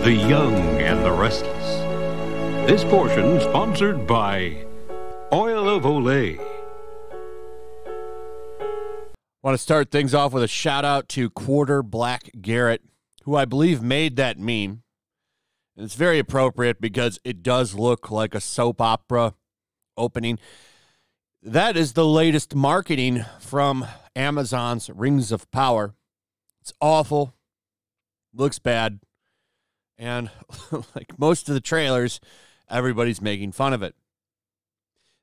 the young and the restless. This portion sponsored by Oil of Olay. Want to start things off with a shout out to Quarter Black Garrett, who I believe made that meme. And it's very appropriate because it does look like a soap opera opening. That is the latest marketing from Amazon's Rings of Power. It's awful. Looks bad. And like most of the trailers, everybody's making fun of it.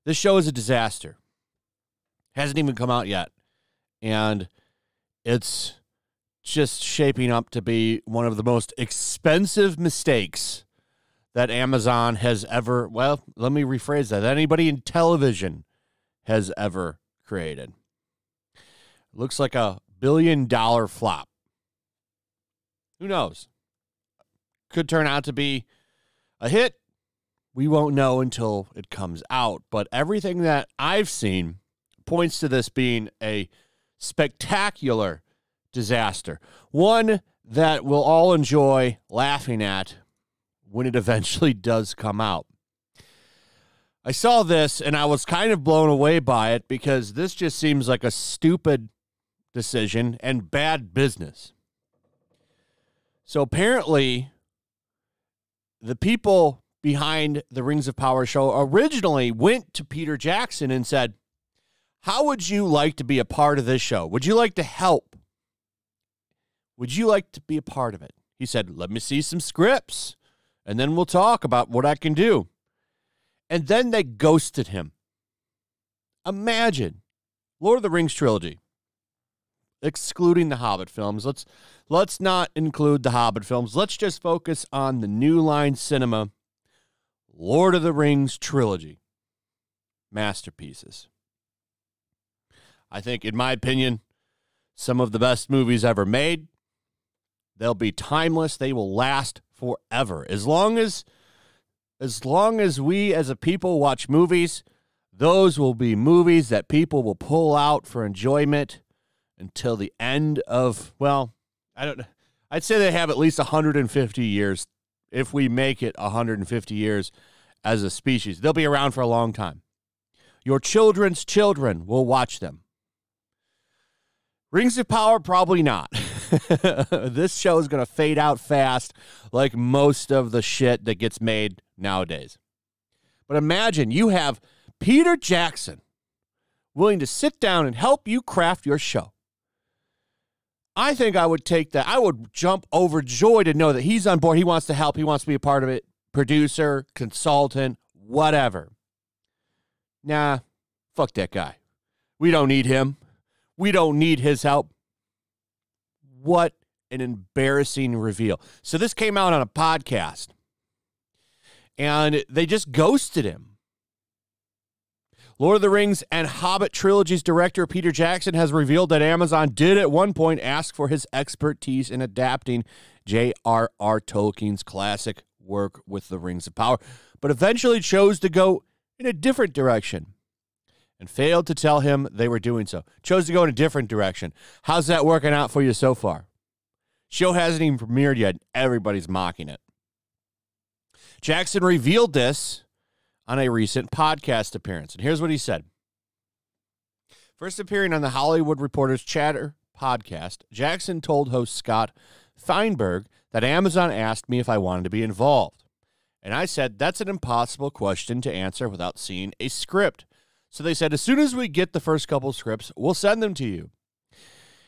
This show is a disaster. Hasn't even come out yet. And it's just shaping up to be one of the most expensive mistakes that Amazon has ever, well, let me rephrase that anybody in television has ever created. Looks like a $1 billion flop. Who knows? Could turn out to be a hit. We won't know until it comes out. But everything that I've seen points to this being a spectacular disaster. One that we'll all enjoy laughing at when it eventually does come out. I saw this and I was kind of blown away by it because this just seems like a stupid decision and bad business. So apparently, the people behind the Rings of Power show originally went to Peter Jackson and said, how would you like to be a part of this show? Would you like to help? Would you like to be a part of it? He said, let me see some scripts, and then we'll talk about what I can do. And then they ghosted him. Imagine Lord of the Rings trilogy, excluding the Hobbit films. Let's not include the Hobbit films. Let's just focus on the New Line Cinema Lord of the Rings trilogy. Masterpieces. I think, in my opinion, some of the best movies ever made. They'll be timeless. They will last forever. As long as we as a people watch movies, those will be movies that people will pull out for enjoyment until the end of, well, I'd say they have at least 150 years. If we make it 150 years as a species, they'll be around for a long time. Your children's children will watch them. Rings of Power, probably not. This show is going to fade out fast like most of the shit that gets made nowadays. But imagine you have Peter Jackson willing to sit down and help you craft your show. I think I would take that. I would jump overjoyed to know that he's on board. He wants to help. He wants to be a part of it. Producer, consultant, whatever. Nah, fuck that guy. We don't need him. We don't need his help. What an embarrassing reveal. So this came out on a podcast, and they just ghosted him. Lord of the Rings and Hobbit trilogy's director, Peter Jackson, has revealed that Amazon did at one point ask for his expertise in adapting J.R.R. Tolkien's classic work with the Rings of Power, but eventually chose to go in a different direction and failed to tell him they were doing so. Chose to go in a different direction. How's that working out for you so far? Show hasn't even premiered yet. Everybody's mocking it. Jackson revealed this on a recent podcast appearance. And here's what he said. First appearing on the Hollywood Reporter's Chatter podcast, Jackson told host Scott Feinberg that Amazon asked me if I wanted to be involved. And I said, that's an impossible question to answer without seeing a script. So they said, as soon as we get the first couple scripts, we'll send them to you.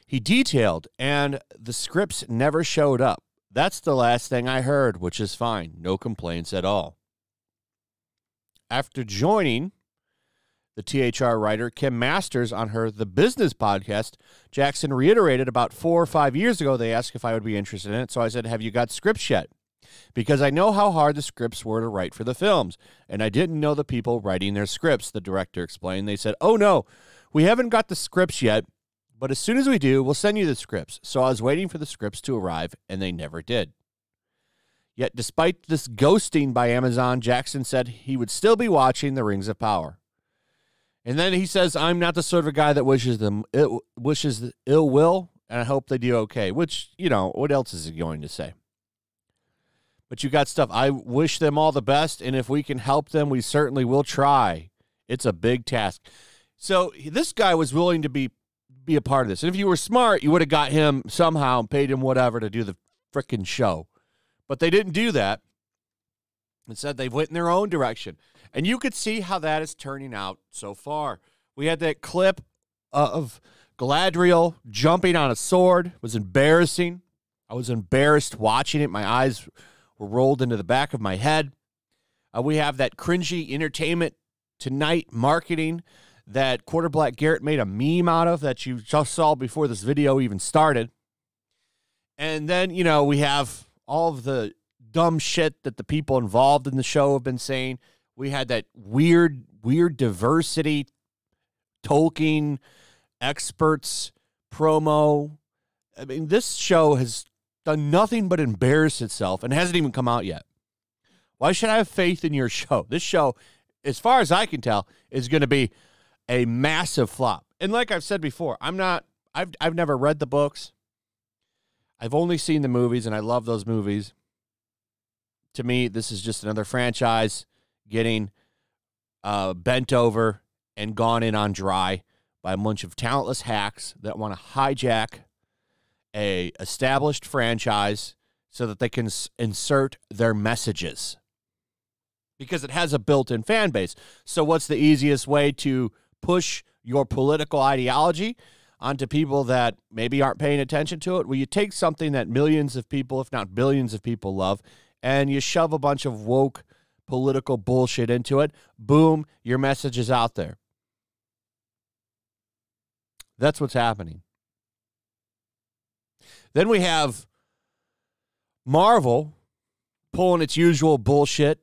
He detailed, and the scripts never showed up. That's the last thing I heard, which is fine. No complaints at all. After joining the THR writer Kim Masters on her The Business podcast, Jackson reiterated about 4 or 5 years ago, they asked if I would be interested in it. So I said, have you got scripts yet? Because I know how hard the scripts were to write for the films, and I didn't know the people writing their scripts, the director explained. They said, oh, no, we haven't got the scripts yet, but as soon as we do, we'll send you the scripts. So I was waiting for the scripts to arrive, and they never did. Yet despite this ghosting by Amazon, Jackson said he would still be watching The Rings of Power. And then he says, I'm not the sort of guy that wishes ill will, and I hope they do okay, which, you know, what else is he going to say? But you got stuff. I wish them all the best, and if we can help them, we certainly will try. It's a big task. So this guy was willing to be a part of this. And if you were smart, you would have got him somehow and paid him whatever to do the frickin' show. But they didn't do that. Instead, they went in their own direction. And you could see how that is turning out so far. We had that clip of Galadriel jumping on a sword. It was embarrassing. I was embarrassed watching it. My eyes were rolled into the back of my head. We have that cringy Entertainment Tonight marketing that Quarter Black Garrett made a meme out of that you just saw before this video even started. And then, we have all of the dumb shit that the people involved in the show have been saying. We had that weird diversity Tolkien experts promo. I mean, this show has done nothing but embarrass itself and hasn't even come out yet. Why should I have faith in your show? This show, as far as I can tell, is going to be a massive flop. And like I've said before, I've never read the books. I've only seen the movies, and I love those movies. To me, this is just another franchise getting bent over and gone in on dry by a bunch of talentless hacks that want to hijack a established franchise so that they can insert their messages. Because it has a built-in fan base. So what's the easiest way to push your political ideology onto people that maybe aren't paying attention to it? Well, you take something that millions of people, if not billions of people, love, and you shove a bunch of woke political bullshit into it. Boom, your message is out there. That's what's happening. Then we have Marvel pulling its usual bullshit.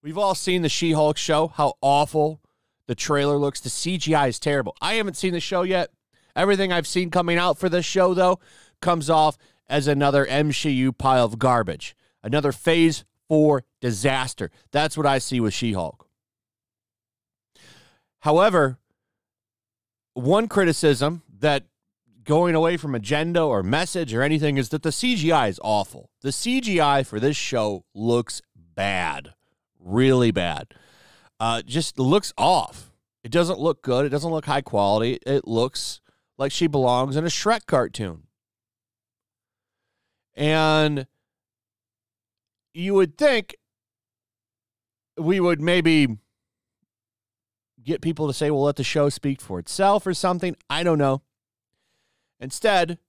We've all seen the She-Hulk show, how awful the trailer looks. The CGI is terrible. I haven't seen the show yet. Everything I've seen coming out for this show, though, comes off as another MCU pile of garbage. Another Phase 4 disaster. That's what I see with She-Hulk. However, one criticism that going away from agenda or message or anything is that the CGI is awful. The CGI for this show looks bad. Really bad. Just looks off. It doesn't look good. It doesn't look high quality. It looks like she belongs in a Shrek cartoon. And you would think we would maybe get people to say, well, let the show speak for itself or something. I don't know. Instead,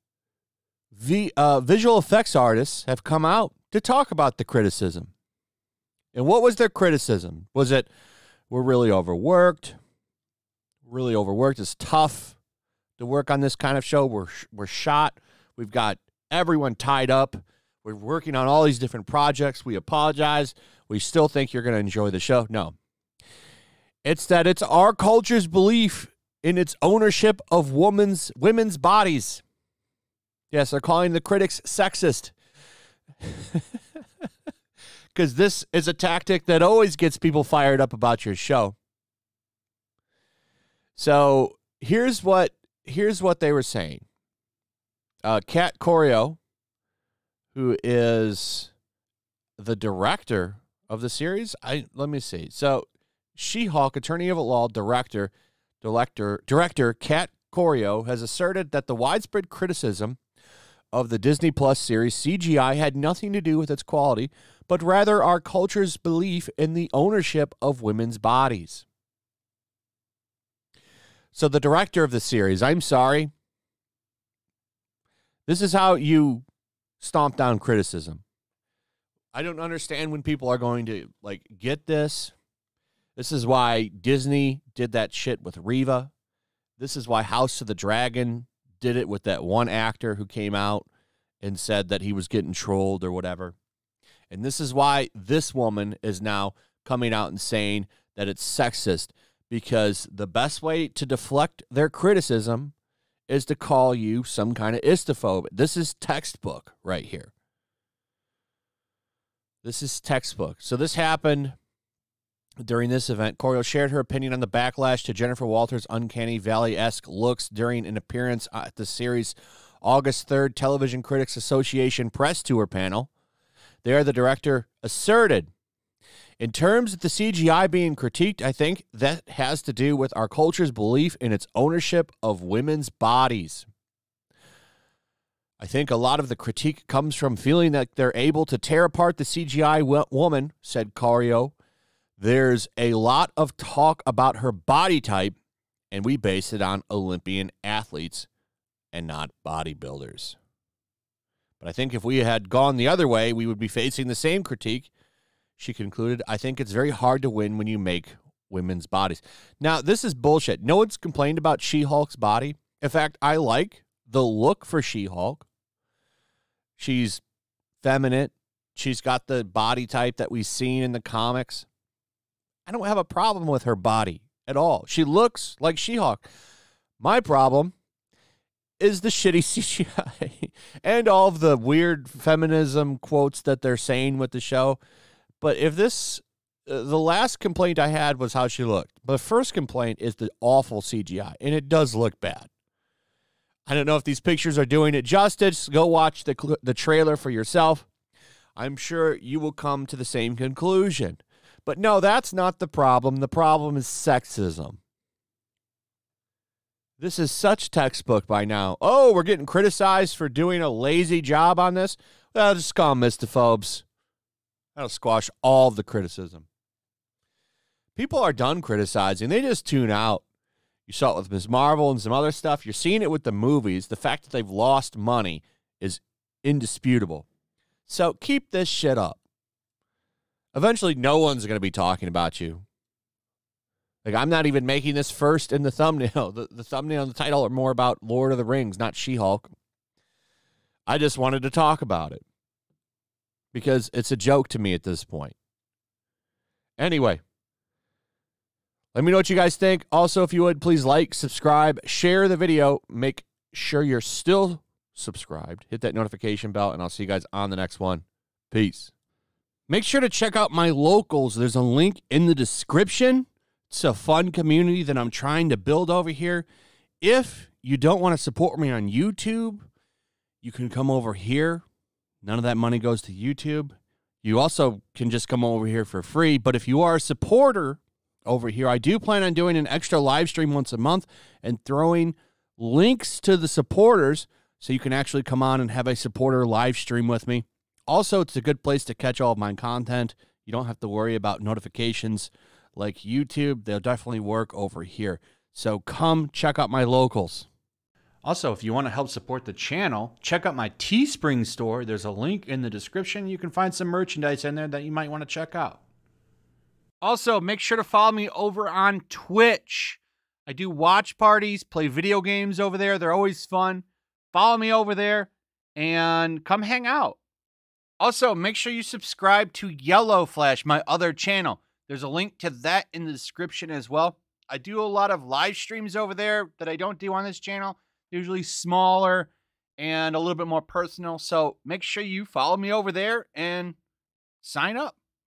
the visual effects artists have come out to talk about the criticism. And what was their criticism? Was it, we're really overworked? Really overworked. It's tough to work on this kind of show. We're shot. We've got everyone tied up. We're working on all these different projects. We apologize. We still think you're going to enjoy the show. No. It's that it's our culture's belief in its ownership of women's bodies. Yes, they're calling the critics sexist. Because this is a tactic that always gets people fired up about your show. So here's what they were saying. Kat Corio, who is the director of the series, let me see. So She-Hulk, Attorney at Law director Kat Corio has asserted that the widespread criticism of the Disney Plus series CGI had nothing to do with its quality, but rather our culture's belief in the ownership of women's bodies. So the director of the series, I'm sorry, this is how you stomp down criticism. I don't understand when people are going to get this. This is why Disney did that shit with Reva. This is why House of the Dragon did it with that one actor who came out and said that he was getting trolled or whatever. And this is why this woman is now coming out and saying that it's sexist, because the best way to deflect their criticism is to call you some kind of istophobe. This is textbook right here. This is textbook. So this happened during this event. Corio shared her opinion on the backlash to Jennifer Walters' Uncanny Valley-esque looks during an appearance at the series' August 3rd Television Critics Association press tour panel. There, the director asserted, in terms of the CGI being critiqued, I think that has to do with our culture's belief in its ownership of women's bodies. I think a lot of the critique comes from feeling that they're able to tear apart the CGI woman, said Cario. There's a lot of talk about her body type, and we base it on Olympian athletes and not bodybuilders. But I think if we had gone the other way, we would be facing the same critique. She concluded, I think it's very hard to win when you make women's bodies. Now, this is bullshit. No one's complained about She-Hulk's body. In fact, I like the look for She-Hulk. She's feminine. She's got the body type that we've seen in the comics. I don't have a problem with her body at all. She looks like She-Hulk. My problem is the shitty CGI and all of the weird feminism quotes that they're saying with the show. But if this, the last complaint I had was how she looked. But the first complaint is the awful CGI, and it does look bad. I don't know if these pictures are doing it justice. Go watch the trailer for yourself. I'm sure you will come to the same conclusion. But no, that's not the problem. The problem is sexism. This is such textbook by now. Oh, we're getting criticized for doing a lazy job on this? Well, just call them mystophobes. That'll squash all of the criticism. People are done criticizing. They just tune out. You saw it with Ms. Marvel and some other stuff. You're seeing it with the movies. The fact that they've lost money is indisputable. So keep this shit up. Eventually, no one's going to be talking about you. Like, I'm not even making this first in the thumbnail. The thumbnail and the title are more about Lord of the Rings, not She-Hulk. I just wanted to talk about it because it's a joke to me at this point. Anyway, let me know what you guys think. Also, if you would, please like, subscribe, share the video. Make sure you're still subscribed. Hit that notification bell, and I'll see you guys on the next one. Peace. Make sure to check out my locals. There's a link in the description. It's a fun community that I'm trying to build over here. If you don't want to support me on YouTube, you can come over here. None of that money goes to YouTube. You also can just come over here for free. But if you are a supporter over here, I do plan on doing an extra live stream once a month and throwing links to the supporters so you can actually come on and have a supporter live stream with me. Also, it's a good place to catch all of my content. You don't have to worry about notifications like YouTube. They'll definitely work over here. So come check out my locals. Also, if you want to help support the channel, check out my Teespring store. There's a link in the description. You can find some merchandise in there that you might want to check out. Also, make sure to follow me over on Twitch. I do watch parties, play video games over there. They're always fun. Follow me over there and come hang out. Also, make sure you subscribe to YellowFlash, my other channel. There's a link to that in the description as well. I do a lot of live streams over there that I don't do on this channel. Usually smaller and a little bit more personal. So make sure you follow me over there and sign up.